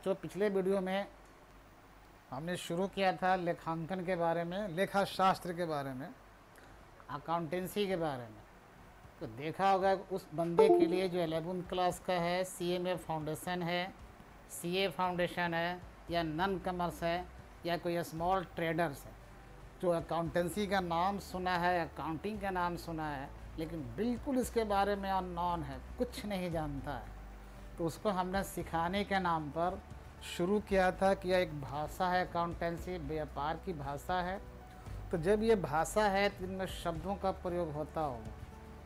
बच्चों, पिछले वीडियो में हमने शुरू किया था लेखांकन के बारे में, लेखा शास्त्र के बारे में, अकाउंटेंसी के बारे में। तो देखा होगा उस बंदे के लिए जो 11th क्लास का है, CMA फाउंडेशन है, CA फाउंडेशन है, या नन कमर्स है, या कोई स्मॉल ट्रेडर्स है, जो अकाउंटेंसी का नाम सुना है, अकाउंटिंग का नाम सुना है, लेकिन बिल्कुल इसके बारे में अननोन है, कुछ नहीं जानता है। तो उसको हमने सिखाने के नाम पर शुरू किया था कि यह एक भाषा है, अकाउंटेंसी व्यापार की भाषा है। तो जब ये भाषा है तो इनमें शब्दों का प्रयोग होता होगा।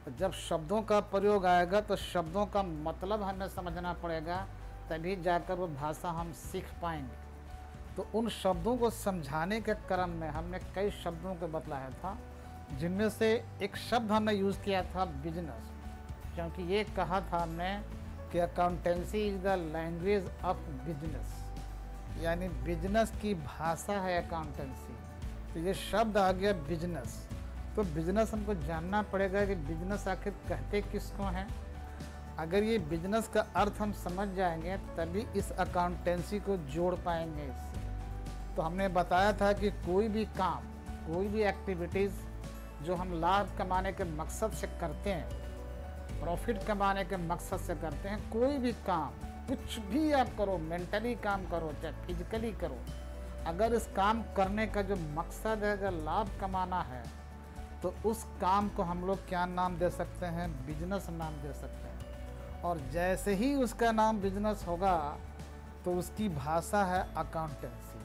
तो जब शब्दों का प्रयोग आएगा तो शब्दों का मतलब हमें समझना पड़ेगा, तभी जाकर वो भाषा हम सीख पाएंगे। तो उन शब्दों को समझाने के क्रम में हमने कई शब्दों को बतलाया था, जिनमें से एक शब्द हमने यूज़ किया था बिजनेस, क्योंकि ये कहा था हमने कि accountancy is the language of business, यानी बिजनेस की भाषा है अकाउंटेंसी। तो ये शब्द आ गया बिजनेस। तो बिजनेस हमको जानना पड़ेगा कि बिजनेस आखिर कहते किसको हैं। अगर ये बिजनेस का अर्थ हम समझ जाएंगे तभी इस अकाउंटेंसी को जोड़ पाएंगे इससे। तो हमने बताया था कि कोई भी काम, कोई भी एक्टिविटीज़ जो हम लाभ कमाने के मकसद से करते हैं, प्रॉफिट कमाने के मकसद से करते हैं, कोई भी काम, कुछ भी आप करो, मेंटली काम करो चाहे फिजिकली करो, अगर इस काम करने का जो मकसद है, अगर लाभ कमाना है, तो उस काम को हम लोग क्या नाम दे सकते हैं? बिजनेस नाम दे सकते हैं। और जैसे ही उसका नाम बिजनेस होगा तो उसकी भाषा है अकाउंटेंसी,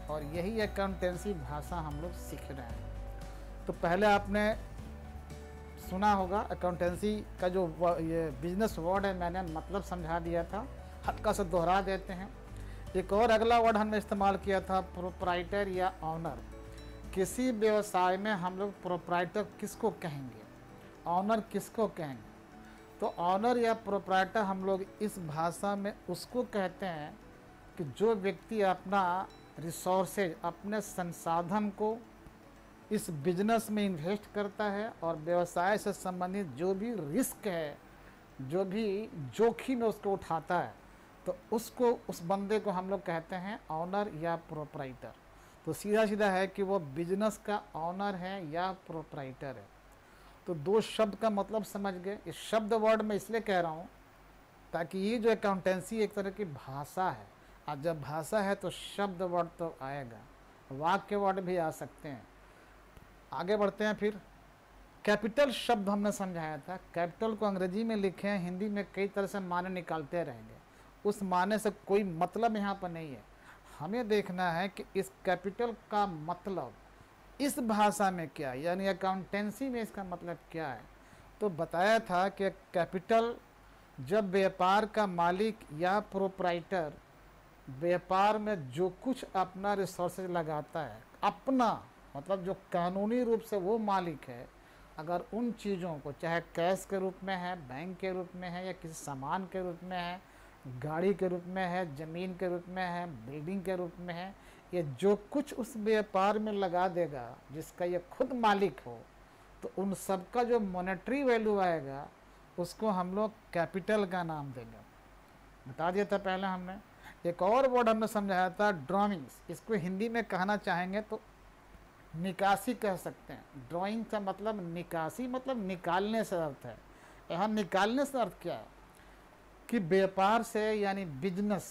और यही अकाउंटेंसी भाषा हम लोग सीख रहे हैं। तो पहले आपने सुना होगा अकाउंटेंसी का जो ये बिजनेस वर्ड है, मैंने मतलब समझा दिया था, हल्का सा दोहरा देते हैं। एक और अगला वर्ड हमने इस्तेमाल किया था प्रोप्राइटर या ऑनर। किसी व्यवसाय में हम लोग प्रोप्राइटर किसको कहेंगे, ऑनर किसको कहेंगे? तो ऑनर या प्रोप्राइटर हम लोग इस भाषा में उसको कहते हैं कि जो व्यक्ति अपना रिसोर्सेज, अपने संसाधन को इस बिजनेस में इन्वेस्ट करता है और व्यवसाय से संबंधित जो भी रिस्क है, जो भी जोखिम है, उसको उठाता है, तो उसको, उस बंदे को हम लोग कहते हैं ऑनर या प्रोप्राइटर। तो सीधा सीधा है कि वो बिजनेस का ऑनर है या प्रोप्राइटर है। तो दो शब्द का मतलब समझ गए। इस शब्द वर्ड में इसलिए कह रहा हूँ ताकि ये जो अकाउंटेंसी एक तरह की भाषा है, और जब भाषा है तो शब्द वर्ड तो आएगा, वाक्य वर्ड भी आ सकते हैं। आगे बढ़ते हैं। फिर कैपिटल शब्द हमने समझाया था। कैपिटल को अंग्रेजी में लिखे हैं, हिंदी में कई तरह से माने निकालते रहेंगे, उस माने से कोई मतलब यहाँ पर नहीं है। हमें देखना है कि इस कैपिटल का मतलब इस भाषा में क्या है, यानी अकाउंटेंसी में इसका मतलब क्या है। तो बताया था कि कैपिटल जब व्यापार का मालिक या प्रोप्राइटर व्यापार में जो कुछ अपना रिसोर्सेज लगाता है, अपना मतलब जो कानूनी रूप से वो मालिक है, अगर उन चीज़ों को, चाहे कैश के रूप में है, बैंक के रूप में है, या किसी सामान के रूप में है, गाड़ी के रूप में है, ज़मीन के रूप में है, बिल्डिंग के रूप में है, ये जो कुछ उस व्यापार में लगा देगा जिसका ये खुद मालिक हो, तो उन सब का जो मॉनेटरी वैल्यू आएगा उसको हम लोग कैपिटल का नाम देंगे। बता दिया था पहले हमने। एक और वर्ड हमने समझाया था ड्राइंग्स। इसको हिंदी में कहना चाहेंगे तो निकासी कह सकते हैं। ड्राइंग का मतलब निकासी, मतलब निकालने से अर्थ है। यहाँ निकालने से अर्थ क्या है कि व्यापार से, यानी बिजनेस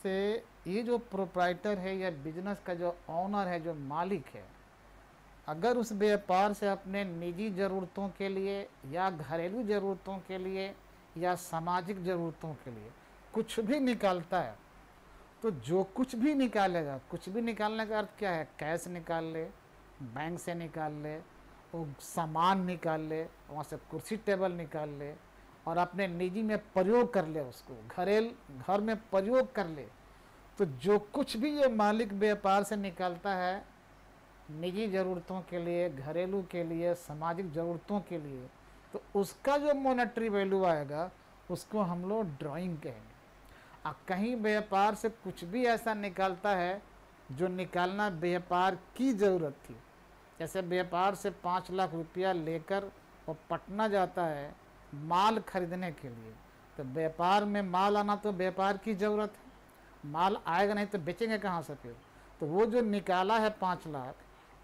से ये जो प्रोप्राइटर है या बिजनेस का जो ऑनर है, जो मालिक है, अगर उस व्यापार से अपने निजी ज़रूरतों के लिए या घरेलू ज़रूरतों के लिए या सामाजिक ज़रूरतों के लिए कुछ भी निकालता है, तो जो कुछ भी निकालेगा, कुछ भी निकालने का अर्थ क्या है? कैश निकाल ले, बैंक से निकाल ले, वो सामान निकाल ले, वहाँ से कुर्सी टेबल निकाल ले और अपने निजी में प्रयोग कर ले, उसको घर में प्रयोग कर ले। तो जो कुछ भी ये मालिक व्यापार से निकालता है निजी ज़रूरतों के लिए, घरेलू के लिए, सामाजिक ज़रूरतों के लिए, तो उसका जो मॉनेटरी वैल्यू आएगा उसको हम लोग ड्राइंग कहेंगे। कहीं व्यापार से कुछ भी ऐसा निकालता है जो निकालना व्यापार की ज़रूरत थी, जैसे व्यापार से 5 लाख रुपया लेकर वो पटना जाता है माल खरीदने के लिए, तो व्यापार में माल आना तो व्यापार की ज़रूरत है, माल आएगा नहीं तो बेचेंगे कहाँ से फिर। तो वो जो निकाला है 5 लाख,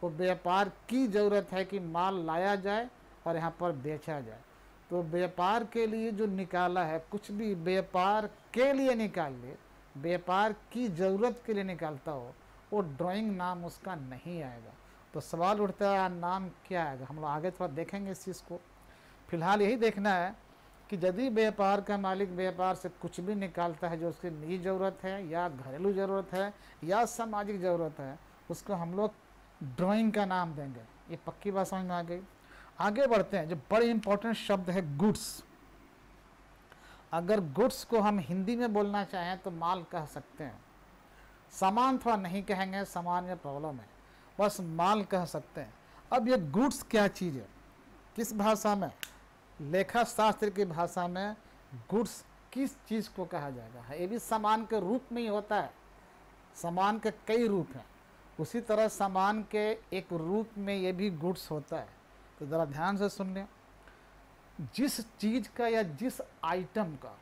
वो व्यापार की ज़रूरत है कि माल लाया जाए और यहाँ पर बेचा जाए। तो व्यापार के लिए जो निकाला है, कुछ भी व्यापार के लिए निकाल ले, व्यापार की ज़रूरत के लिए निकालता हो, वो ड्राइंग नाम उसका नहीं आएगा। तो सवाल उठता है नाम क्या आएगा। हम लोग आगे थोड़ा देखेंगे इस चीज़ को। फिलहाल यही देखना है कि यदि व्यापार का मालिक व्यापार से कुछ भी निकालता है जो उसकी निजी ज़रूरत है या घरेलू ज़रूरत है या सामाजिक ज़रूरत है, उसको हम लोग ड्राइंग का नाम देंगे। ये पक्की बात समझ में आ गई। आगे बढ़ते हैं। जो बड़े इंपॉर्टेंट शब्द है गुड्स। अगर गुड्स को हम हिंदी में बोलना चाहें तो माल कह सकते हैं, सामान थोड़ा नहीं कहेंगे, सामान में प्रॉब्लम है, बस माल कह सकते हैं। अब ये गुड्स क्या चीज़ है, किस भाषा में, लेखा शास्त्र की भाषा में गुड्स किस चीज़ को कहा जाएगा। ये भी सामान के रूप में ही होता है, सामान के कई रूप हैं, उसी तरह सामान के एक रूप में ये भी गुड्स होता है। तो ज़रा ध्यान से सुन लें। जिस चीज़ का या जिस आइटम का,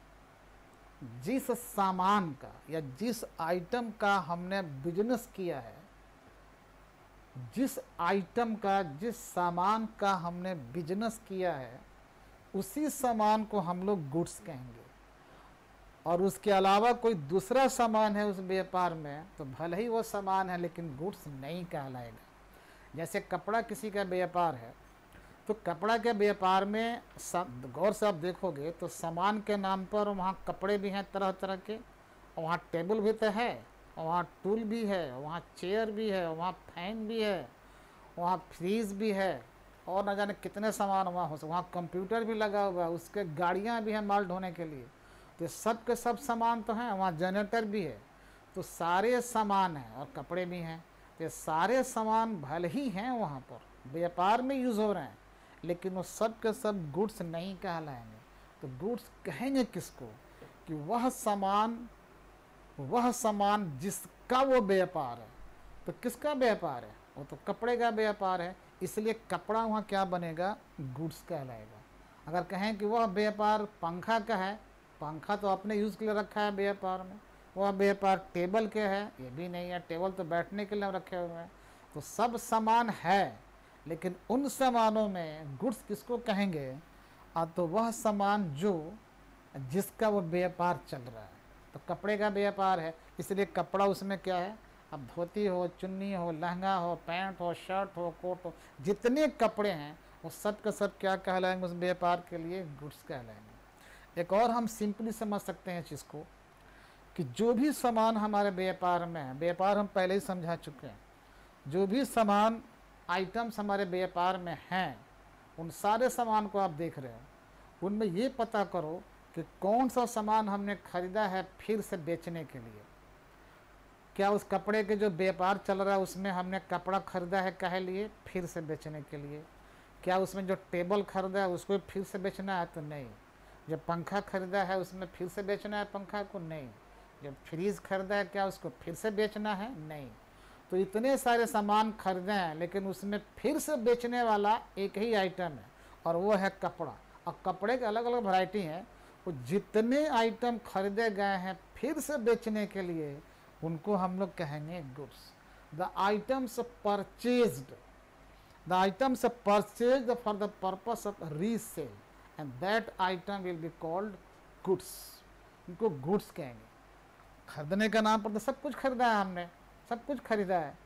जिस सामान का या जिस आइटम का हमने बिजनेस किया है, जिस आइटम का, जिस सामान का हमने बिजनेस किया है, उसी सामान को हम लोग गुड्स कहेंगे। और उसके अलावा कोई दूसरा सामान है उस व्यापार में तो भले ही वो सामान है लेकिन गुड्स नहीं कहलाएगा। जैसे कपड़ा किसी का व्यापार है, तो कपड़ा के व्यापार में गौर से आप देखोगे तो सामान के नाम पर वहाँ कपड़े भी हैं तरह तरह के, और वहाँ टेबल भी तो है, और वहाँ टूल भी है, वहाँ चेयर भी है, वहाँ फैन भी है, वहाँ फ्रीज भी है, और न जाने कितने सामान वहाँ हो सकते। वहाँ कंप्यूटर भी लगा हुआ है, उसके गाड़ियाँ भी हैं माल ढोने के लिए। तो सब के सब सामान तो हैं, वहाँ जनरेटर भी है। तो सारे सामान हैं और कपड़े भी हैं। तो सारे सामान भले ही हैं वहाँ पर व्यापार में यूज़ हो रहे हैं, लेकिन वो सब के सब गुड्स नहीं कहलाएंगे। तो गुड्स कहेंगे किसको कि वह सामान जिसका वो व्यापार है। तो किसका व्यापार है, वो तो कपड़े का व्यापार है, इसलिए कपड़ा वहाँ क्या बनेगा, गुड्स कहलाएगा। अगर कहें कि वह व्यापार पंखा का है, पंखा तो अपने यूज़ के लिए रखा है व्यापार में, वह व्यापार टेबल के है, ये भी नहीं है, टेबल तो बैठने के लिए रखे हुए हैं। तो सब सामान है, लेकिन उन सामानों में गुड्स किसको कहेंगे, तो वह सामान जो जिसका वो व्यापार चल रहा है। तो कपड़े का व्यापार है, इसलिए कपड़ा उसमें क्या है, अब धोती हो, चुन्नी हो, लहंगा हो, पैंट हो, शर्ट हो, कोट हो, जितने कपड़े हैं वो सब के सब क्या कहलाएंगे, उस व्यापार के लिए गुड्स कहलाएंगे। एक और हम सिंपली समझ सकते हैं चीज़ को कि जो भी सामान हमारे व्यापार में है, व्यापार हम पहले ही समझा चुके हैं, जो भी सामान आइटम्स हमारे व्यापार में हैं, उन सारे सामान को आप देख रहे हो, उनमें ये पता करो कि कौन सा सामान हमने खरीदा है फिर से बेचने के लिए। क्या उस कपड़े के जो व्यापार चल रहा है उसमें हमने कपड़ा खरीदा है काहे लिए, फिर से बेचने के लिए। क्या उसमें जो टेबल खरीदा है उसको फिर से बेचना है, तो नहीं। जब पंखा खरीदा है उसमें फिर से बेचना है पंखा को, नहीं। जब फ्रीज खरीदा है क्या उसको फिर से बेचना है, नहीं। तो इतने सारे सामान खरीदे हैं लेकिन उसमें फिर से बेचने वाला एक ही आइटम है, और वो है कपड़ा। और कपड़े के अलग अलग वैरायटी हैं, वो जितने आइटम खरीदे गए हैं फिर से बेचने के लिए, उनको हम लोग कहेंगे goods. The items purchased, the items purchased for the purpose of resale and that item will be called goods. इनको गुड्स कहेंगे। खरीदने का नाम पर तो सब कुछ खरीदा है हमने, सब कुछ खरीदा है।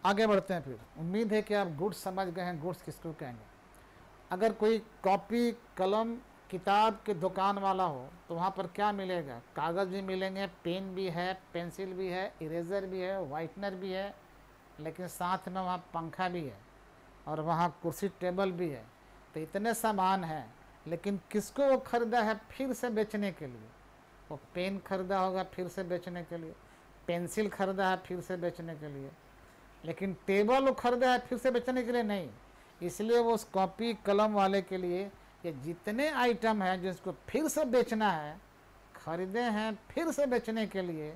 आगे बढ़ते हैं फिर। उम्मीद है कि आप गुड्स समझ गए हैं, गुड्स किसको कहेंगे। अगर कोई कॉपी कलम किताब के दुकान वाला हो तो वहाँ पर क्या मिलेगा, कागज़ भी मिलेंगे, पेन भी है, पेंसिल भी है, इरेज़र भी है, वाइटनर भी है, लेकिन साथ में वहाँ पंखा भी है और वहाँ कुर्सी टेबल भी है। तो इतने सामान हैं, लेकिन किसको वो खरीदा है फिर से बेचने के लिए। वो पेन खरीदा होगा फिर से बेचने के लिए, पेंसिल खरीदा है फिर से बेचने के लिए, लेकिन टेबल वो खरीदा है फिर से बेचने के लिए नहीं। इसलिए वो उस कॉपी कलम वाले के लिए ये जितने आइटम हैं जिसको फिर से बेचना है, खरीदे हैं फिर से बेचने के लिए,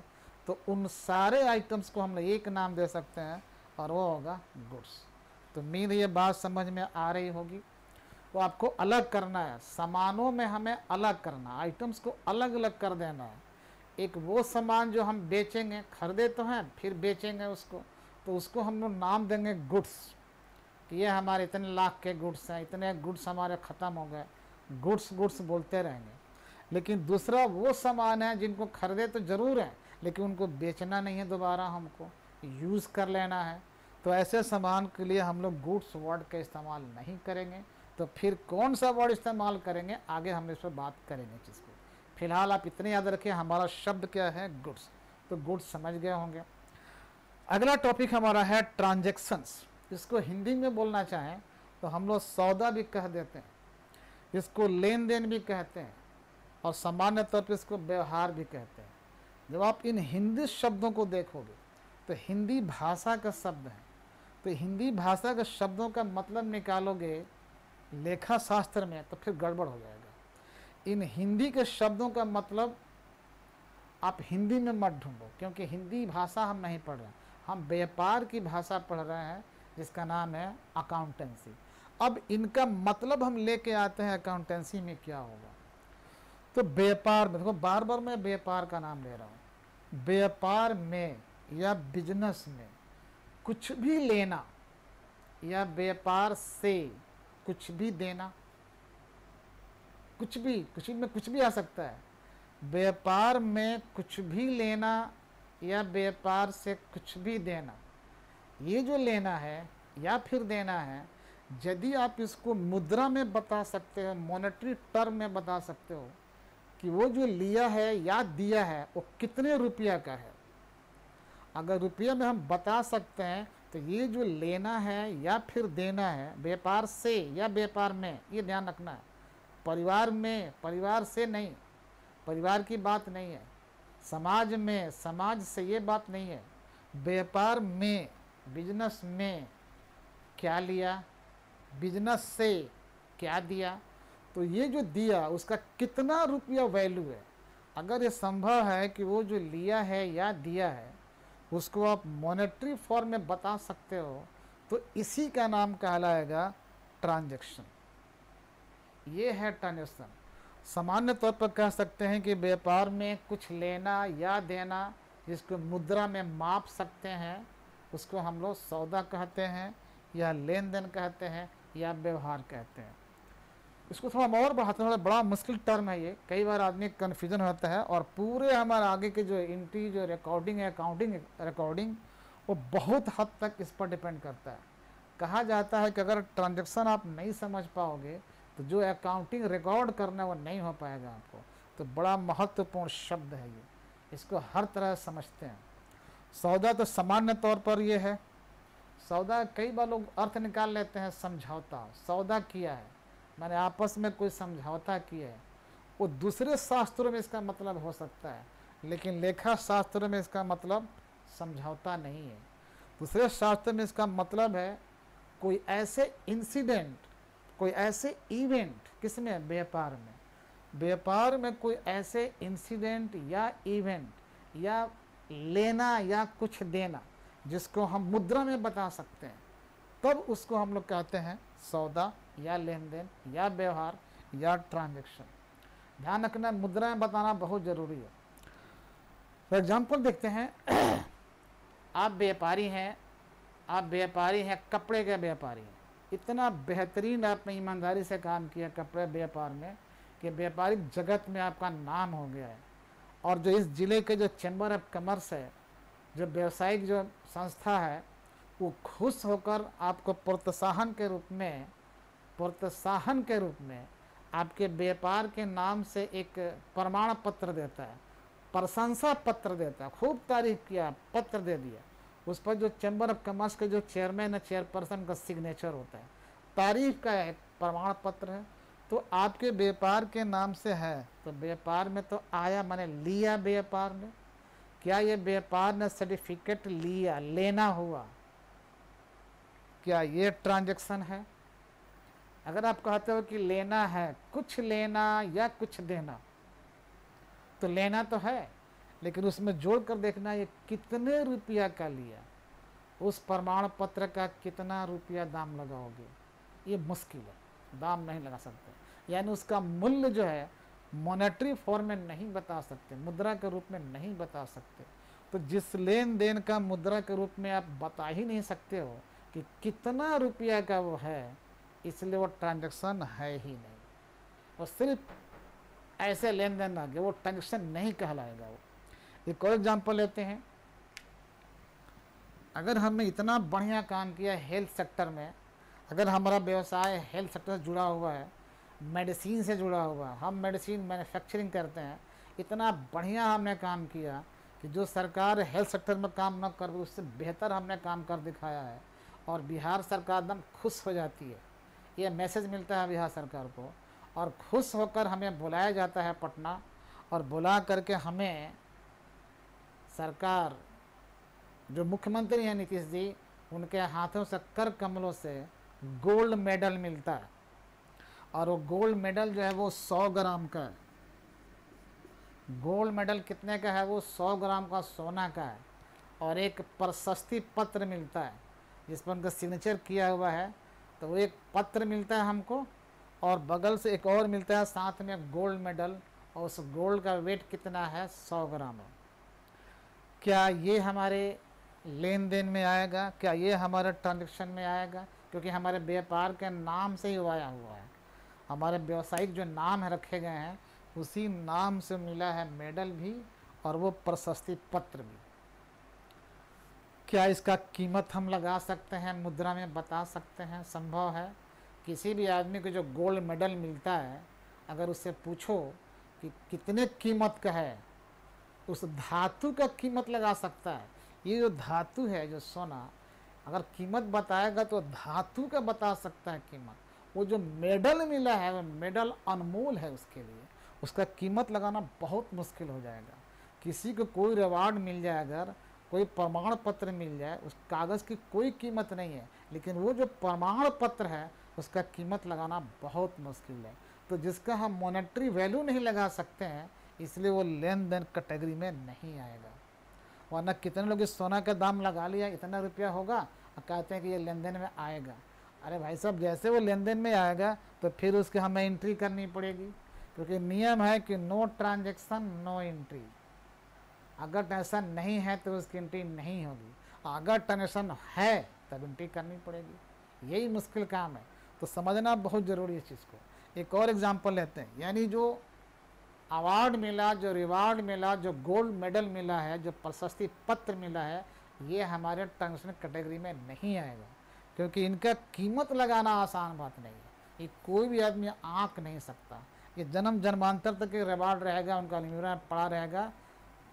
तो उन सारे आइटम्स को हम लोग एक नाम दे सकते हैं और वो होगा गुड्स। तो उम्मीद ये बात समझ में आ रही होगी। वो आपको अलग करना है, सामानों में हमें अलग करना, आइटम्स को अलग अलग कर देना है। एक वो सामान जो हम बेचेंगे, खरीदे तो हैं फिर बेचेंगे उसको, तो उसको हम लोग नाम देंगे गुड्स, कि ये हमारे इतने लाख के गुड्स हैं, इतने गुड्स हमारे ख़त्म हो गए, गुड्स गुड्स बोलते रहेंगे। लेकिन दूसरा वो सामान है जिनको खरीदे तो ज़रूर है, लेकिन उनको बेचना नहीं है, दोबारा हमको यूज़ कर लेना है। तो ऐसे सामान के लिए हम लोग गुड्स वर्ड का इस्तेमाल नहीं करेंगे। तो फिर कौन सा वर्ड इस्तेमाल करेंगे, आगे हम इस पर बात करेंगे चीज़ को। फिलहाल आप इतने याद रखिए, हमारा शब्द क्या है, गुड्स। तो गुड्स समझ गए होंगे। अगला टॉपिक हमारा है ट्रांजैक्शंस। इसको हिंदी में बोलना चाहें तो हम लोग सौदा भी कह देते हैं, इसको लेन देन भी कहते हैं, और सामान्य तौर पर इसको व्यवहार भी कहते हैं। जब आप इन हिंदी शब्दों को देखोगे तो हिंदी भाषा का शब्द है, तो हिंदी भाषा के शब्दों का मतलब निकालोगे लेखा शास्त्र में तो फिर गड़बड़ हो जाएगा। इन हिंदी के शब्दों का मतलब आप हिंदी में मत ढूंढो, क्योंकि हिंदी भाषा हम नहीं पढ़ रहे, हम व्यापार की भाषा पढ़ रहे हैं जिसका नाम है अकाउंटेंसी। अब इनका मतलब हम लेके आते हैं अकाउंटेंसी में क्या होगा। तो व्यापार में देखो, बार बार मैं व्यापार का नाम ले रहा हूँ। व्यापार में या बिजनेस में कुछ भी लेना, या व्यापार से कुछ भी देना, कुछ में कुछ भी आ सकता है। व्यापार में कुछ भी लेना या व्यापार से कुछ भी देना, ये जो लेना है या फिर देना है, यदि आप इसको मुद्रा में बता सकते हो, मॉनेटरी टर्म में बता सकते हो कि वो जो लिया है या दिया है वो कितने रुपया का है, अगर रुपया में हम बता सकते हैं तो ये जो लेना है या फिर देना है व्यापार से या व्यापार में, ये ध्यान रखना है। परिवार में, परिवार से नहीं, परिवार की बात नहीं है। समाज में, समाज से ये बात नहीं है। व्यापार में, बिजनेस में क्या लिया, बिजनेस से क्या दिया, तो ये जो दिया उसका कितना रुपया वैल्यू है। अगर ये संभव है कि वो जो लिया है या दिया है उसको आप मॉनेटरी फॉर्म में बता सकते हो, तो इसी का नाम कहलाएगा ट्रांजैक्शन। ये है ट्रांजैक्शन। सामान्य तौर पर कह सकते हैं कि व्यापार में कुछ लेना या देना जिसको मुद्रा में माप सकते हैं उसको हम लोग सौदा कहते हैं, या लेन देन कहते हैं, या व्यवहार कहते हैं। इसको थोड़ा और बढ़ाते हैं, थोड़ा बड़ा मुश्किल टर्म है ये, कई बार आदमी कन्फ्यूजन होता है, और पूरे हमारे आगे के जो एंट्री, जो रिकॉर्डिंग है, अकाउंटिंग रिकॉर्डिंग, वो बहुत हद तक इस पर डिपेंड करता है। कहा जाता है कि अगर ट्रांजैक्शन आप नहीं समझ पाओगे तो जो अकाउंटिंग रिकॉर्ड करना है वो नहीं हो पाएगा आपको। तो बड़ा महत्वपूर्ण शब्द है ये, इसको हर तरह समझते हैं। सौदा तो सामान्य तौर पर ये है, सौदा कई बार लोग अर्थ निकाल लेते हैं समझौता। सौदा किया है मैंने, आपस में कोई समझौता किया है, वो दूसरे शास्त्रों में इसका मतलब हो सकता है, लेकिन लेखा शास्त्र में इसका मतलब समझौता नहीं है। दूसरे शास्त्र में इसका मतलब है कोई ऐसे इंसिडेंट, कोई ऐसे इवेंट, किसमें, व्यापार में, व्यापार में कोई ऐसे इंसिडेंट या इवेंट या लेना या कुछ देना जिसको हम मुद्रा में बता सकते हैं, तब उसको हम लोग कहते हैं सौदा या लेन देन या व्यवहार या ट्रांजैक्शन। ध्यान रखना, मुद्रा में बताना बहुत ज़रूरी है। फॉर एग्जाम्पल देखते हैं, आप व्यापारी हैं, आप व्यापारी हैं, कपड़े के व्यापारी हैं, इतना बेहतरीन आपने ईमानदारी से काम किया कपड़े व्यापार में कि व्यापारिक जगत में आपका नाम हो गया है, और जो इस ज़िले के जो चैम्बर ऑफ कॉमर्स है, जो व्यवसायिक जो संस्था है, वो खुश होकर आपको प्रोत्साहन के रूप में आपके व्यापार के नाम से एक प्रमाण पत्र देता है, प्रशंसा पत्र देता है, खूब तारीफ किया, पत्र दे दिया, उस पर जो चैम्बर ऑफ कॉमर्स के जो चेयरमैन है, चेयरपर्सन का सिग्नेचर होता है, तारीफ का एक प्रमाण पत्र है। तो आपके व्यापार के नाम से है, तो व्यापार में तो आया, मैंने लिया व्यापार में, क्या ये व्यापार ने सर्टिफिकेट लिया, लेना हुआ, क्या ये ट्रांजैक्शन है। अगर आप कहते हो कि लेना है, कुछ लेना या कुछ देना, तो लेना तो है, लेकिन उसमें जोड़ कर देखना ये कितने रुपया का लिया, उस प्रमाण पत्र का कितना रुपया दाम लगाओगे, ये मुश्किल है। दाम नहीं लगा सकते, यानी उसका मूल्य जो है मॉनेटरी फॉर्म में नहीं बता सकते, मुद्रा के रूप में नहीं बता सकते। तो जिस लेन देन का मुद्रा के रूप में आप बता ही नहीं सकते हो कि कितना रुपया का वो है, इसलिए वो ट्रांजैक्शन है ही नहीं। और सिर्फ ऐसे लेन देन ना कि वो ट्रांजैक्शन नहीं कहलाएगा। वो एक और एग्जाम्पल लेते हैं। अगर हमने इतना बढ़िया काम किया हेल्थ सेक्टर में, अगर हमारा व्यवसाय हेल्थ सेक्टर से जुड़ा हुआ है, मेडिसिन से जुड़ा हुआ है, हम मेडिसिन मैन्युफैक्चरिंग करते हैं, इतना बढ़िया हमने काम किया कि जो सरकार हेल्थ सेक्टर में काम न कर उससे बेहतर हमने काम कर दिखाया है, और बिहार सरकार एकदम खुश हो जाती है। ये मैसेज मिलता है बिहार सरकार को, और खुश होकर हमें बुलाया जाता है पटना, और बुला करके हमें सरकार जो मुख्यमंत्री हैं नीतीश जी, उनके हाथों से कर कमलों से गोल्ड मेडल मिलता है। और वो गोल्ड मेडल जो है वो 100 ग्राम का है। गोल्ड मेडल कितने का है? वो 100 ग्राम का सोना का है। और एक प्रशस्ति पत्र मिलता है जिस पर उनका सिग्नेचर किया हुआ है। तो वो एक पत्र मिलता है हमको, और बगल से एक और मिलता है साथ में गोल्ड मेडल, और उस गोल्ड का वेट कितना है? 100 ग्राम है। क्या ये हमारे लेन देन में आएगा? क्या ये हमारे ट्रांजैक्शन में आएगा? क्योंकि हमारे व्यापार के नाम से ही आया हुआ है, हमारे व्यावसायिक जो नाम है रखे गए हैं उसी नाम से मिला है मेडल भी और वो प्रशस्ति पत्र भी। क्या इसका कीमत हम लगा सकते हैं, मुद्रा में बता सकते हैं? संभव है। किसी भी आदमी को जो गोल्ड मेडल मिलता है, अगर उससे पूछो कि कितने कीमत का है, उस धातु का कीमत लगा सकता है। ये जो धातु है, जो सोना, अगर कीमत बताएगा तो धातु का बता सकता है कीमत। वो जो मेडल मिला है वो मेडल अनमोल है, उसके लिए उसका कीमत लगाना बहुत मुश्किल हो जाएगा। किसी को कोई रिवार्ड मिल जाए, अगर कोई प्रमाण पत्र मिल जाए, उस कागज़ की कोई कीमत नहीं है, लेकिन वो जो प्रमाण पत्र है उसका कीमत लगाना बहुत मुश्किल है। तो जिसका हम मॉनेटरी वैल्यू नहीं लगा सकते हैं, इसलिए वो लेन देन कैटेगरी में नहीं आएगा। वरना कितने लोग इस सोना का दाम लगा लिया, इतना रुपया होगा, और कहते हैं कि ये लेन देन में आएगा। अरे भाई साहब, जैसे वो लेन देन में आएगा तो फिर उसके हमें एंट्री करनी पड़ेगी, क्योंकि नियम है कि नो ट्रांजैक्शन नो एंट्री। अगर ट्रांजैक्शन नहीं है तो उसकी एंट्री नहीं होगी, अगर ट्रांजैक्शन है तब एंट्री करनी पड़ेगी। यही मुश्किल काम है, तो समझना बहुत ज़रूरी है इस चीज़ को। एक और एग्जाम्पल लेते हैं, यानी जो अवार्ड मिला, जो रिवार्ड मिला, जो गोल्ड मेडल मिला है, जो प्रशस्ति पत्र मिला है, ये हमारे ट्रांजैक्शन कैटेगरी में नहीं आएगा, क्योंकि इनका कीमत लगाना आसान बात नहीं है। ये कोई भी आदमी आंक नहीं सकता। ये जन्म जन्मांतर तक के रिवार्ड रहेगा, उनका अलमीरा में पड़ा रहेगा,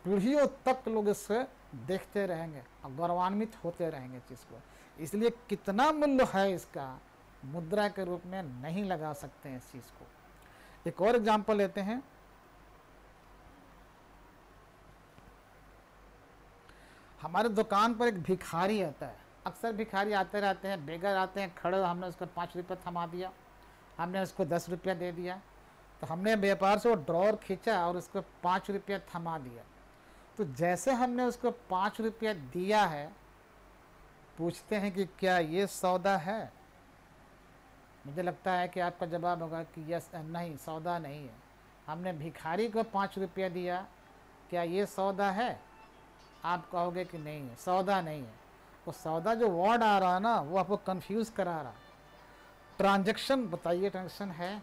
पीढ़ियों तक लोग इससे देखते रहेंगे और गौरवान्वित होते रहेंगे चीज़ को। इसलिए कितना मूल्य है इसका, मुद्रा के रूप में नहीं लगा सकते हैं इस चीज़ को। एक और एग्जाम्पल लेते हैं। हमारे दुकान पर एक भिखारी आता है, अक्सर भिखारी आते रहते हैं, बेगर आते हैं, खड़े, हमने उसको 5 रुपये थमा दिया, हमने उसको 10 रुपया दे दिया, तो हमने व्यापार से वो ड्रॉर खींचा और उसको 5 रुपया थमा दिया। तो जैसे हमने उसको 5 रुपया दिया है, पूछते हैं कि क्या ये सौदा है? मुझे लगता है कि आपका जवाब होगा कि यस, नहीं, सौदा नहीं है। हमने भिखारी को 5 रुपया दिया, क्या ये सौदा है? आप कहोगे कि नहीं है, सौदा नहीं है। वो सौदा जो वर्ड आ रहा है ना, वो आपको कंफ्यूज करा रहा। ट्रांजैक्शन बताइए, ट्रांजैक्शन है?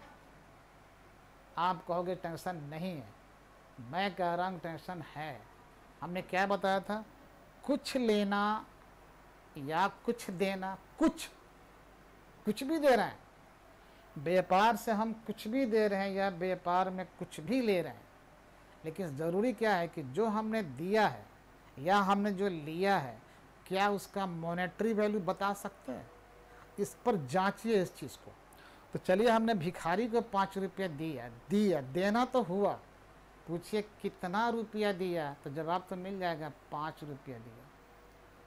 आप कहोगे ट्रांजैक्शन नहीं है। मैं कह रहा हूँ ट्रांजैक्शन है। हमने क्या बताया था? कुछ लेना या कुछ देना, कुछ भी दे रहे हैं। व्यापार से हम कुछ भी दे रहे हैं या व्यापार में कुछ भी ले रहे हैं, लेकिन ज़रूरी क्या है कि जो हमने दिया है या हमने जो लिया है, क्या उसका मॉनेटरी वैल्यू बता सकते हैं? इस पर जांचिए इस चीज़ को। तो चलिए, हमने भिखारी को 5 रुपया दिया, देना तो हुआ। पूछिए कितना रुपया दिया, तो जवाब तो मिल जाएगा, 5 रुपया दिया।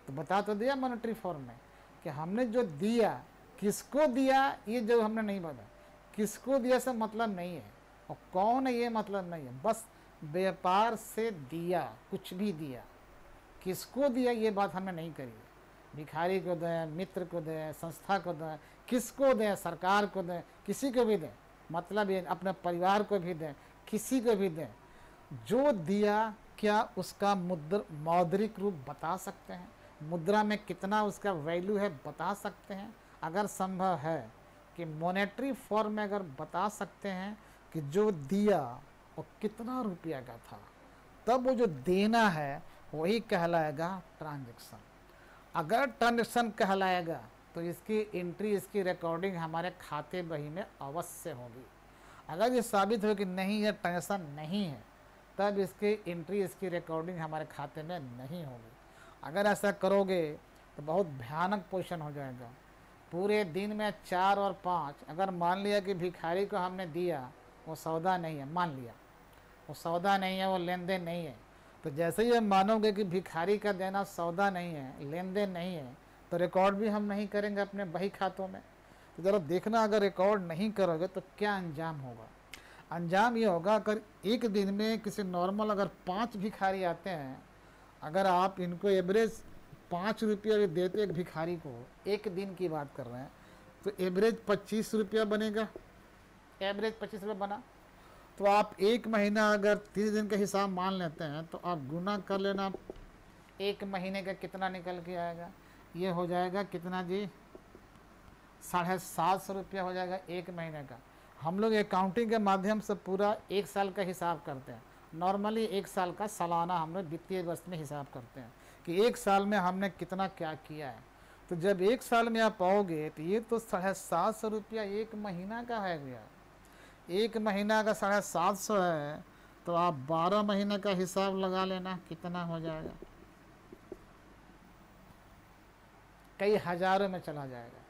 तो बता तो दिया मॉनेटरी फॉर्म में कि हमने जो दिया, किसको दिया, ये जो हमने नहीं बताया। किसको दिया से मतलब नहीं है, और कौन है ये मतलब नहीं है, बस व्यापार से दिया, कुछ भी दिया। किसको दिया ये बात हमने नहीं करी है। भिखारी को दें, मित्र को दें, संस्था को दें, किसको दें, सरकार को दें, किसी को भी दें, मतलब ये अपने परिवार को भी दें, किसी को भी दें, जो दिया क्या उसका मौद्रिक रूप बता सकते हैं? मुद्रा में कितना उसका वैल्यू है बता सकते हैं? अगर संभव है कि मॉनेटरी फॉर्म में अगर बता सकते हैं कि जो दिया वो कितना रुपया का था, तब वो जो देना है वही कहलाएगा ट्रांजैक्शन। अगर ट्रांजैक्शन कहलाएगा तो इसकी एंट्री, इसकी रिकॉर्डिंग हमारे खाते बही में अवश्य होगी। अगर ये साबित हो कि नहीं है, ट्रांजैक्शन नहीं है, तब इसकी एंट्री, इसकी रिकॉर्डिंग हमारे खाते में नहीं होगी। अगर ऐसा करोगे तो बहुत भयानक पोजीशन हो जाएगा। पूरे दिन में 4 और 5, अगर मान लिया कि भिखारी को हमने दिया, वो सौदा नहीं है, मान लिया वो सौदा नहीं है, वो लेन देन नहीं है, तो जैसे ही हम मानोगे कि भिखारी का देना सौदा नहीं है, लेन देन नहीं है, तो रिकॉर्ड भी हम नहीं करेंगे अपने बही खातों में। तो ज़रा देखना, अगर रिकॉर्ड नहीं करोगे तो क्या अंजाम होगा। अंजाम ये होगा, अगर एक दिन में किसी नॉर्मल अगर 5 भिखारी आते हैं, अगर आप इनको एवरेज 5 रुपया भी देते एक भिखारी को, एक दिन की बात कर रहे हैं, तो एवरेज 25 रुपया बनेगा। एवरेज 25 रुपया बना तो आप एक महीना अगर 30 दिन का हिसाब मान लेते हैं तो आप गुना कर लेना, एक महीने का कितना निकल के आएगा। ये हो जाएगा कितना जी, 750 रुपया हो जाएगा एक महीने का। हम लोग अकाउंटिंग के माध्यम से पूरा एक साल का हिसाब करते हैं। नॉर्मली एक साल का सालाना हम लोग वित्तीय वर्ष में हिसाब करते हैं कि एक साल में हमने कितना क्या किया है। तो जब एक साल में आप पाओगे तो ये तो 750 रुपया एक महीना का है भैया। एक महीना का 750 है तो आप 12 महीने का हिसाब लगा लेना कितना हो जाएगा, कई हजारों में चला जाएगा,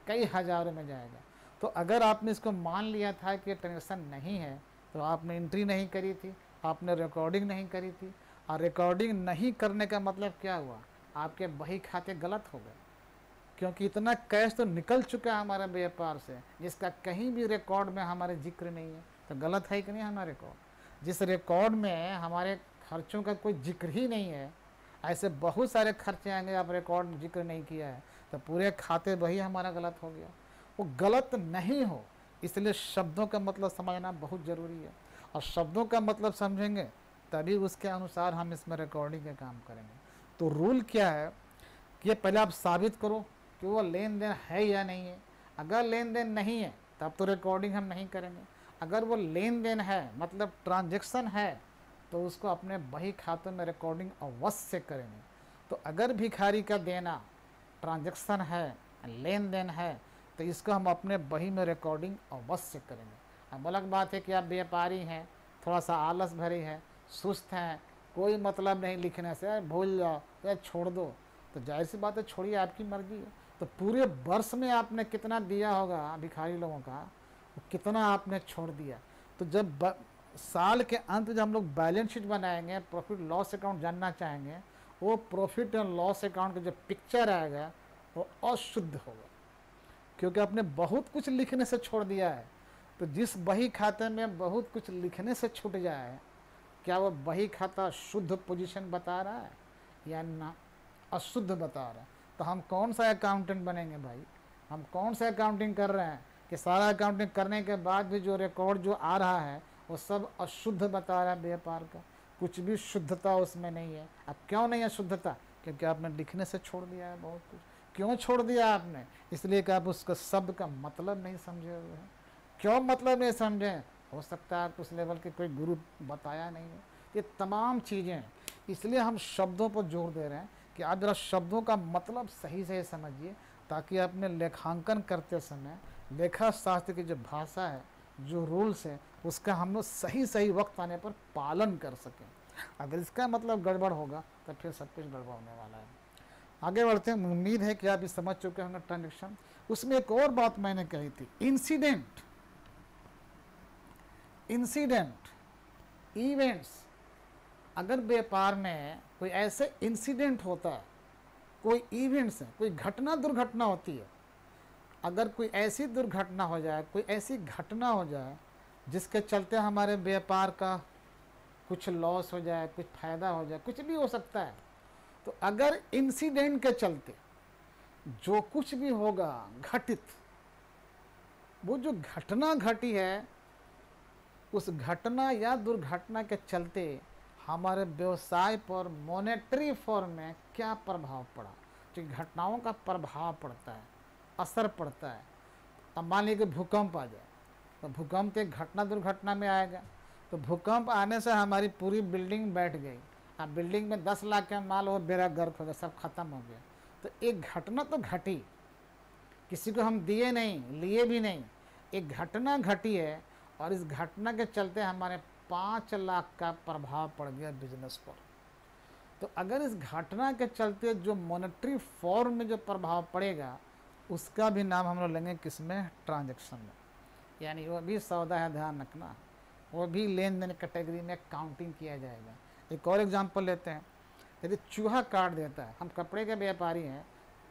कई हजारों में जाएगा। तो अगर आपने इसको मान लिया था कि ट्रांजैक्शन नहीं है, तो आपने एंट्री नहीं करी थी, आपने रिकॉर्डिंग नहीं करी थी, और रिकॉर्डिंग नहीं करने का मतलब क्या हुआ, आपके बही खाते गलत हो गए, क्योंकि इतना कैश तो निकल चुका है हमारे व्यापार से जिसका कहीं भी रिकॉर्ड में हमारे जिक्र नहीं है। तो गलत है कि नहीं हमारा रिकॉर्ड? जिस रिकॉर्ड में हमारे खर्चों का कोई जिक्र ही नहीं है, ऐसे बहुत सारे खर्चे आएंगे, आप रिकॉर्ड में जिक्र नहीं किया है, तो पूरे खाते वही हमारा गलत हो गया। वो गलत नहीं हो, इसलिए शब्दों का मतलब समझना बहुत ज़रूरी है, और शब्दों का मतलब समझेंगे तभी उसके अनुसार हम इसमें रिकॉर्डिंग का काम करेंगे। तो रूल क्या है कि पहले आप साबित करो कि वो लेन देन है या नहीं है। अगर लेन देन नहीं है तब तो रिकॉर्डिंग हम नहीं करेंगे। अगर वो लेन देन है, मतलब ट्रांजैक्शन है, तो उसको अपने बही खातों में रिकॉर्डिंग अवश्य करेंगे। तो अगर भिखारी का देना ट्रांजैक्शन है, लेन देन है, तो इसको हम अपने बही में रिकॉर्डिंग अवश्य करेंगे। अब अलग बात है कि आप व्यापारी हैं, थोड़ा सा आलस भरी है, सुस्त हैं, कोई मतलब नहीं लिखने से, भूल जाओ या छोड़ दो, तो जाहिर सी बात है छोड़िए, आपकी मर्जी है। तो पूरे वर्ष में आपने कितना दिया होगा भिखारी लोगों का, कितना आपने छोड़ दिया। तो जब साल के अंत जब हम लोग बैलेंस शीट बनाएंगे, प्रॉफिट लॉस अकाउंट जानना चाहेंगे, वो प्रॉफिट एंड लॉस अकाउंट का जो पिक्चर आएगा वो अशुद्ध होगा, क्योंकि आपने बहुत कुछ लिखने से छोड़ दिया है। तो जिस बही खाते में बहुत कुछ लिखने से छूट जाए, क्या वो बही खाता शुद्ध पोजीशन बता रहा है या ना अशुद्ध बता रहा है? तो हम कौन सा अकाउंटेंट बनेंगे भाई? हम कौन सा अकाउंटिंग कर रहे हैं कि सारा अकाउंटिंग करने के बाद भी जो रिकॉर्ड जो आ रहा है वो सब अशुद्ध बता रहा है व्यापार का, कुछ भी शुद्धता उसमें नहीं है। अब क्यों नहीं है शुद्धता? क्योंकि आपने लिखने से छोड़ दिया है बहुत कुछ। क्यों छोड़ दिया आपने? इसलिए कि आप उसका शब्द का मतलब नहीं समझे हुए हैं। क्यों मतलब नहीं समझे? हो सकता है आप उस लेवल के कोई गुरु बताया नहीं है। ये तमाम चीज़ें हैं, इसलिए हम शब्दों पर जोर दे रहे हैं कि आप जरा शब्दों का मतलब सही से समझिए, ताकि अपने लेखांकन करते समय लेखा शास्त्र की जो भाषा है, जो रूल्स है, उसका हम लोग सही सही वक्त आने पर पालन कर सकें। अगर इसका मतलब गड़बड़ होगा तो फिर सब कुछ गड़बड़ होने वाला है। आगे बढ़ते हैं। उम्मीद है कि आप ये समझ चुके होंगे ट्रांजेक्शन। उसमें एक और बात मैंने कही थी, इंसिडेंट, इवेंट्स। अगर व्यापार में कोई ऐसे इंसिडेंट होता है, कोई इवेंट्स है, कोई घटना दुर्घटना होती है, अगर कोई ऐसी दुर्घटना हो जाए, कोई ऐसी घटना हो जाए जिसके चलते हमारे व्यापार का कुछ लॉस हो जाए, कुछ फ़ायदा हो जाए, कुछ भी हो सकता है, तो अगर इंसिडेंट के चलते जो कुछ भी होगा घटित, वो जो घटना घटी है, उस घटना या दुर्घटना के चलते हमारे व्यवसाय पर मॉनेटरी फॉर्म में क्या प्रभाव पड़ा। जो घटनाओं का प्रभाव पड़ता है, असर पड़ता है। अब मान लीजिए कि भूकंप आ जाए, तो भूकंप एक घटना दुर्घटना में आएगा। तो भूकंप आने से हमारी पूरी बिल्डिंग बैठ गई। अब बिल्डिंग में 10 लाख का माल वो बेड़ा गर्क हो गया, सब खत्म हो गया। तो एक घटना तो घटी, किसी को हम दिए नहीं, लिए भी नहीं, एक घटना घटी है, और इस घटना के चलते हमारे 5 लाख का प्रभाव पड़ गया बिजनेस पर। तो अगर इस घटना के चलते जो मॉनेटरी फॉर्म में जो प्रभाव पड़ेगा, उसका भी नाम हम लोग लेंगे किसमें, ट्रांजैक्शन में। यानी वो भी सौदा है, ध्यान रखना, वो भी लेन देन कैटेगरी में काउंटिंग किया जाएगा। एक और एग्जांपल लेते हैं, यदि चूहा काट देता है, हम कपड़े के व्यापारी हैं,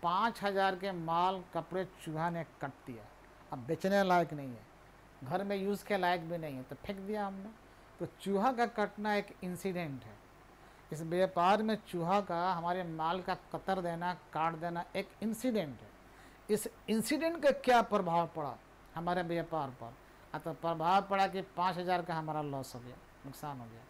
5,000 के माल कपड़े चूहा ने कट दिया, अब बेचने लायक नहीं है, घर में यूज़ के लायक भी नहीं है, तो फेंक दिया हमने। तो चूहा का कटना एक इंसिडेंट है। इस व्यापार में चूहा का हमारे माल का कतर देना, काट देना एक इंसिडेंट है। इस इंसिडेंट का क्या प्रभाव पड़ा हमारे व्यापार पर? तो प्रभाव पड़ा कि 5,000 का हमारा लॉस हो गया, नुकसान हो गया।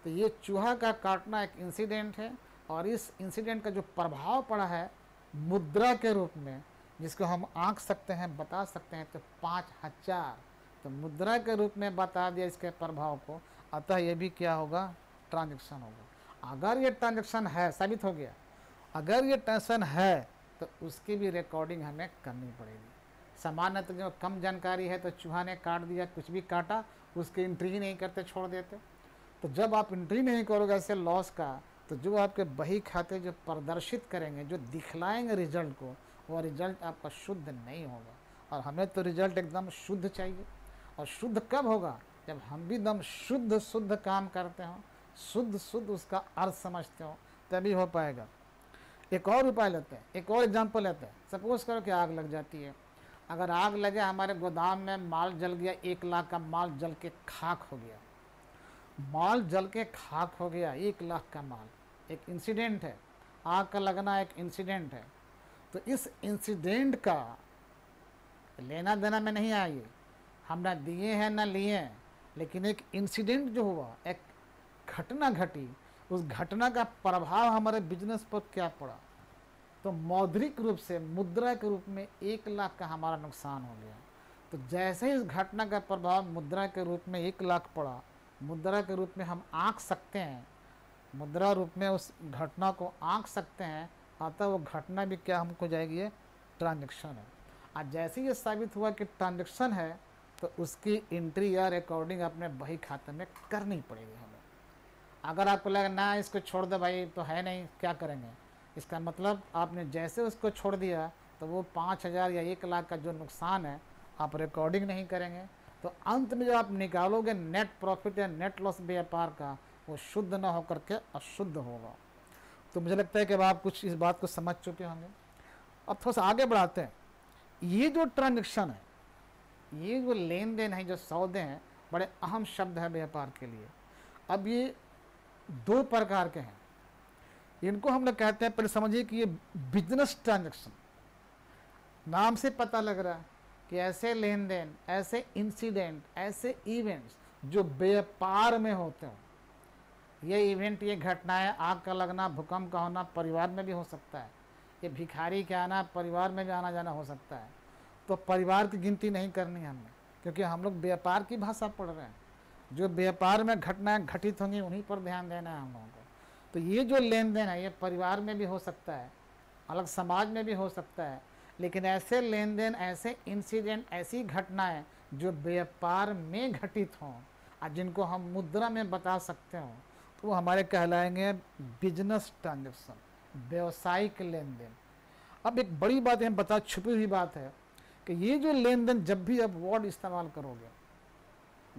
तो ये चूहा का काटना एक इंसिडेंट है, और इस इंसिडेंट का जो प्रभाव पड़ा है मुद्रा के रूप में, जिसको हम आंक सकते हैं, बता सकते हैं, तो 5,000, तो मुद्रा के रूप में बता दिया इसके प्रभाव को। अतः ये भी क्या होगा, ट्रांजैक्शन होगा। अगर ये ट्रांजैक्शन है, साबित हो गया, अगर ये ट्रांजैक्शन है तो उसकी भी रिकॉर्डिंग हमें करनी पड़ेगी। सामान्यतः जो कम जानकारी है, तो चूहा ने काट दिया, कुछ भी काटा, उसकी एंट्री ही नहीं करते, छोड़ देते। तो जब आप एंट्री नहीं करोगे ऐसे लॉस का, तो जो आपके बही खाते जो प्रदर्शित करेंगे, जो दिखलाएंगे रिजल्ट को, वह रिजल्ट आपका शुद्ध नहीं होगा। और हमें तो रिजल्ट एकदम शुद्ध चाहिए। और शुद्ध कब होगा? जब हम भी एकदम शुद्ध शुद्ध काम करते हो, शुद्ध शुद्ध उसका अर्थ समझते हो, तभी हो पाएगा। एक और उपाय लेते हैं, एक और एग्जांपल लेते हैं। सपोज करो कि आग लग जाती है। अगर आग लगे, हमारे गोदाम में माल जल गया, 1 लाख का माल जल के खाक हो गया, माल जल के खाक हो गया, 1 लाख का माल, एक इंसिडेंट है। आग का लगना एक इंसिडेंट है। तो इस इंसिडेंट का लेना देना में नहीं आइए, हम ना दिए हैं ना लिए हैं, लेकिन एक इंसिडेंट जो हुआ, एक घटना घटी, उस घटना का प्रभाव हमारे बिजनेस पर क्या पड़ा। तो मौद्रिक रूप से, मुद्रा के रूप में 1 लाख का हमारा नुकसान हो गया। तो जैसे ही इस घटना का प्रभाव मुद्रा के रूप में 1 लाख पड़ा, मुद्रा के रूप में हम आंक सकते हैं, मुद्रा रूप में उस घटना को आंक सकते हैं। अतः वो घटना भी क्या हमको जाएगी, ये ट्रांजैक्शन है। आज जैसे ये साबित हुआ कि ट्रांजैक्शन है, तो उसकी एंट्री या रिकॉर्डिंग अपने बही खाते में करनी पड़ेगी हमें। अगर आपको लगा ना इसको छोड़ दो भाई, तो है नहीं, क्या करेंगे, इसका मतलब आपने जैसे उसको छोड़ दिया, तो वो 5,000 या 1 लाख का जो नुकसान है, आप रिकॉर्डिंग नहीं करेंगे। तो अंत में जो आप निकालोगे नेट प्रॉफिट या नेट लॉस व्यापार का, वो शुद्ध ना होकर के अशुद्ध होगा। तो मुझे लगता है कि अब आप कुछ इस बात को समझ चुके होंगे। अब थोड़ा सा आगे बढ़ाते हैं। ये जो ट्रांजैक्शन है, ये जो लेन देन है, जो सौदे हैं, बड़े अहम शब्द है व्यापार के लिए। अब ये 2 प्रकार के हैं। इनको हम लोग कहते हैं, पहले समझिए कि ये बिजनेस ट्रांजैक्शन, नाम से पता लग रहा है कि ऐसे लेन देन, ऐसे इंसिडेंट, ऐसे इवेंट्स जो व्यापार में होते हैं। ये इवेंट, ये घटनाएं, आग का लगना, भूकंप का होना परिवार में भी हो सकता है। ये भिखारी के आना परिवार में भी आना जाना हो सकता है। तो परिवार की गिनती नहीं करनी है हमें, क्योंकि हम लोग व्यापार की भाषा पढ़ रहे हैं। जो व्यापार में घटनाएं घटित होंगी, उन्हीं पर ध्यान देना है हम लोगों को। तो ये जो लेन देन है, ये परिवार में भी हो सकता है, अलग समाज में भी हो सकता है। लेकिन ऐसे लेन देन, ऐसे इंसिडेंट, ऐसी घटनाएं जो व्यापार में घटित हों और जिनको हम मुद्रा में बता सकते हो, तो वो हमारे कहलाएंगे बिजनेस ट्रांजैक्शन, व्यवसायिक लेन देन। अब एक बड़ी बात है, बता छुपी हुई बात है कि ये जो लेन देन, जब भी आप वर्ड इस्तेमाल करोगे,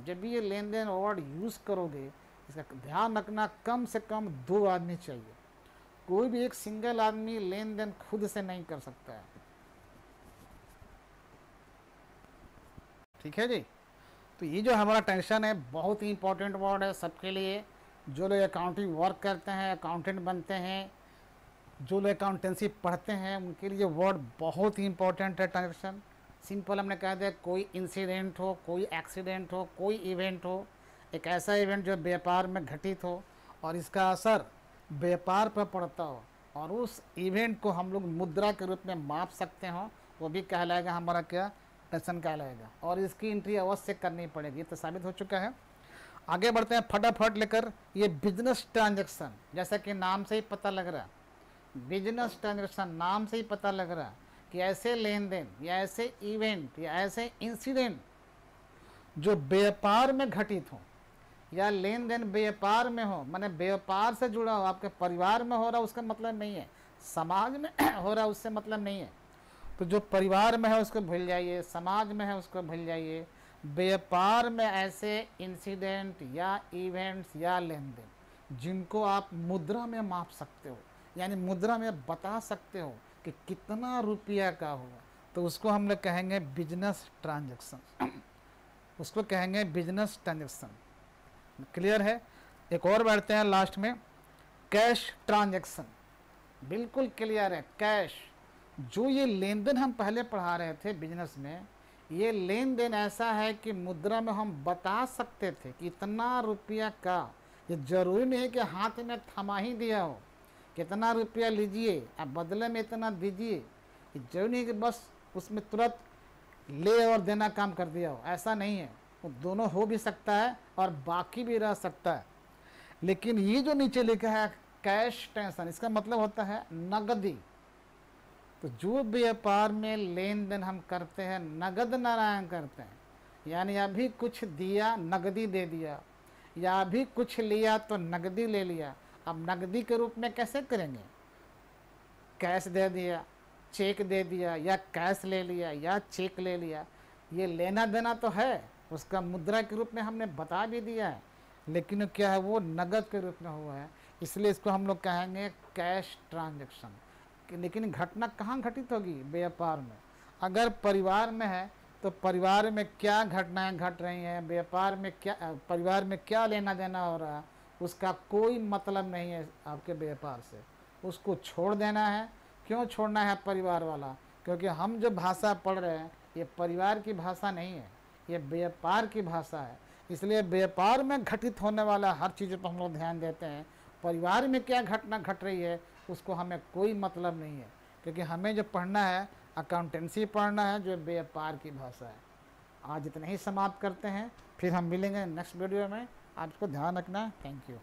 जब भी ये लेन देन वर्ड यूज़ करोगे, इसका ध्यान रखना, कम से कम 2 आदमी चाहिए। कोई भी एक सिंगल आदमी लेन देन खुद से नहीं कर सकता है। ठीक है जी। तो ये जो हमारा टेंशन है, बहुत ही इंपॉर्टेंट वर्ड है सबके लिए। जो लोग अकाउंटिंग वर्क करते हैं, अकाउंटेंट बनते हैं, जो लोग अकाउंटेंसी पढ़ते हैं उनके लिए वर्ड बहुत ही इंपॉर्टेंट है ट्रांजेक्शन। सिंपल हमने कह दिया, कोई इंसिडेंट हो, कोई एक्सीडेंट हो, कोई इवेंट हो, एक ऐसा इवेंट जो व्यापार में घटित हो और इसका असर व्यापार पर पड़ता हो और उस इवेंट को हम लोग मुद्रा के रूप में माप सकते हो, वो भी कहलाएगा हमारा क्या, ट्रांजेक्शन कहलाएगा। और इसकी एंट्री अवश्य करनी पड़ेगी, तो साबित हो चुका है। आगे बढ़ते हैं फटाफट लेकर। ये बिजनेस ट्रांजेक्शन, जैसा कि नाम से ही पता लग रहा है, बिजनेस ट्रांजेक्शन नाम से ही पता लग रहा है कि ऐसे लेन देन या ऐसे इवेंट या ऐसे इंसिडेंट जो व्यापार में घटित हो या लेन देन व्यापार में हो, माने व्यापार से जुड़ा हो, आपके परिवार में हो रहा उसका मतलब नहीं है, समाज में हो रहा उससे मतलब नहीं है। तो जो परिवार में है उसको भूल जाइए, समाज में है उसको भूल जाइए। व्यापार में ऐसे इंसिडेंट या इवेंट्स या लेन देन जिनको आप मुद्रा में माप सकते हो, यानी मुद्रा में बता सकते हो कि कितना रुपया का हुआ, तो उसको हम लोग कहेंगे बिजनेस ट्रांजैक्शन। उसको कहेंगे बिजनेस ट्रांजैक्शन। क्लियर है। एक और बढ़ते हैं लास्ट में, कैश ट्रांजैक्शन। बिल्कुल क्लियर है। कैश, जो ये लेन देन हम पहले पढ़ा रहे थे बिजनेस में, ये लेन देन ऐसा है कि मुद्रा में हम बता सकते थे कि इतना रुपया का। ये जरूरी नहीं है कि हाथ में थमा ही दिया हो, कितना रुपया लीजिए आप बदले में इतना दीजिए, ये जरूरी नहीं कि बस उसमें तुरंत ले और देना काम कर दिया हो, ऐसा नहीं है। वो दोनों हो भी सकता है और बाकी भी रह सकता है। लेकिन ये जो नीचे लिखा है कैश ट्रांजैक्शन, इसका मतलब होता है नगदी। तो जो व्यापार में लेन देन हम करते हैं नगद नारायण करते हैं, यानी अभी कुछ दिया नगदी दे दिया, या अभी कुछ लिया तो नगदी ले लिया। अब नगदी के रूप में कैसे करेंगे, कैश दे दिया, चेक दे दिया, या कैश ले लिया या चेक ले लिया, ये लेना देना तो है, उसका मुद्रा के रूप में हमने बता भी दिया है, लेकिन क्या है वो नगद के रूप में हुआ है, इसलिए इसको हम लोग कहेंगे कैश ट्रांजैक्शन। लेकिन घटना कहाँ घटित होगी, व्यापार में। अगर परिवार में है तो परिवार में क्या घटनाएं घट रही हैं, व्यापार में क्या, परिवार में क्या लेना देना हो रहा है, उसका कोई मतलब नहीं है आपके व्यापार से, उसको छोड़ देना है। क्यों छोड़ना है परिवार वाला, क्योंकि हम जो भाषा पढ़ रहे हैं ये परिवार की भाषा नहीं है, ये व्यापार की भाषा है। इसलिए व्यापार में घटित होने वाला हर चीज़ पर हम लोग ध्यान देते हैं। परिवार में क्या घटना घट रही है उसको हमें कोई मतलब नहीं है, क्योंकि हमें जो पढ़ना है अकाउंटेंसी पढ़ना है जो व्यापार की भाषा है। आज इतना ही समाप्त करते हैं, फिर हम मिलेंगे नेक्स्ट वीडियो में। आपको ध्यान रखना है। Thank you.